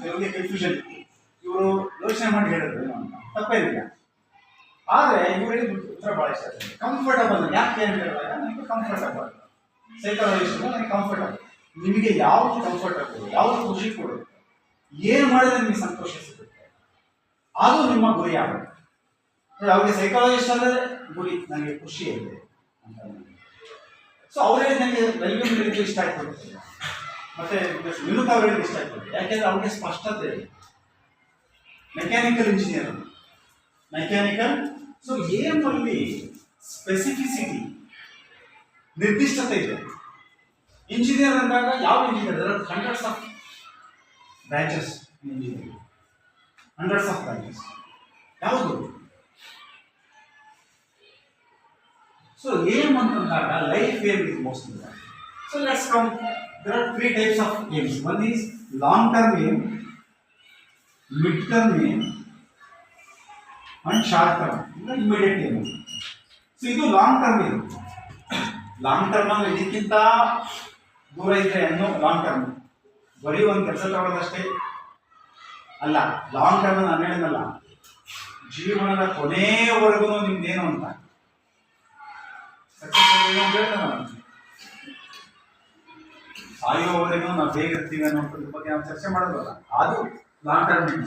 ಕೆಲವರಿಗೆ ಕನ್ಫ್ಯೂಷನ್, ಇವರು ಯೋಚನೆ ಮಾಡಿ ಹೇಳಿದ್ರು ಏನು ಅಂತ, ತಪ್ಪೇನಿಲ್ಲ. ಆದರೆ ಇವರಿಗೆ ಉತ್ತರ ಭಾಳ ಇಷ್ಟ ಆಗ್ತದೆ. ಕಂಫರ್ಟಬಲ್ ಯಾಕೆ ಅಂತ ಹೇಳಿದಾಗ ನನಗೆ ಕಂಫರ್ಟಬಲ್ ಸೈಕಾಲಜಿಸ್ಟ್ ನನಗೆ ಕಂಫರ್ಟಬಲ್. ನಿಮಗೆ ಯಾವುದು ಕಂಫರ್ಟಬಲ್, ಯಾವುದು ಖುಷಿ ಕೊಡುತ್ತೆ, ಏನು ಮಾಡಿದ್ರೆ ನಿಮಗೆ ಸಂತೋಷ ಸಿಗುತ್ತೆ, ಅದು ನಿಮ್ಮ ಗುರಿ ಆಗುತ್ತೆ. ಅವ್ರಿಗೆ ಸೈಕಾಲಜಿಸ್ಟ್ ಅಂದರೆ ಗುರಿ ನನಗೆ ಖುಷಿ ಇದೆ ಅಂತ. ಸೊ ಅವ್ರಿಗೆ ನನಗೆ ವೆಲ್ಯೂಮ್ ಹೇಳಿದ್ದು ಇಷ್ಟ ಆಗ್ತದೆ, ಮತ್ತೆ ವಿನುತ್ ಅವರಿಗೆ ಇಷ್ಟ ಆಗ್ತದೆ. ಯಾಕೆಂದ್ರೆ ಅವ್ರಿಗೆ ಸ್ಪಷ್ಟತೆ ಇದೆ. Mechanical engineer, mechanical. So aim ಅಲ್ಲಿ ಸ್ಪೆಸಿಫಿಸಿಟಿ, ನಿರ್ದಿಷ್ಟತೆ ಇದೆ. ಇಂಜಿನಿಯರ್ ಅಂದಾಗ ಯಾವ engineer, hundreds of branches engineer, hundreds of branches. ಯಾವುದು? ಸೊ ಏಮ್ ಅಂತಂದಾಗ life aim is most important. So let's come, there are three types of aims. One is long term aim, mid term aim and short term, immediate aim. So ಇದು long term aim. Long term ಅಂದ್ರೆ ಇದಕ್ಕಿಂತ ದೂರ ಇದ್ರೆ ಅನ್ನೋ long term. ಬರೀ ಒಂದು ಕೆಲಸ ತಗೊಳ್ಳೋದಷ್ಟೇ ಅಲ್ಲ. ಲಾಂಗ್ ಟರ್ಮ್ ನಾನು ಹೇಳಿದ್ನಲ್ಲ, ಜೀವನದ ಕೊನೆಯವರೆಗೂ ನಿಮ್ದೇನು ಅಂತ ಸಾಯುವವರೆಗೂ ನಾವು ಹೇಗಿರ್ತೀವಿ ಅನ್ನೋದ್ರ ಬಗ್ಗೆ ನಾವು ಚರ್ಚೆ ಮಾಡೋದಲ್ಲ, ಅದು ಲಾಂಗ್ ಟರ್ಮ್.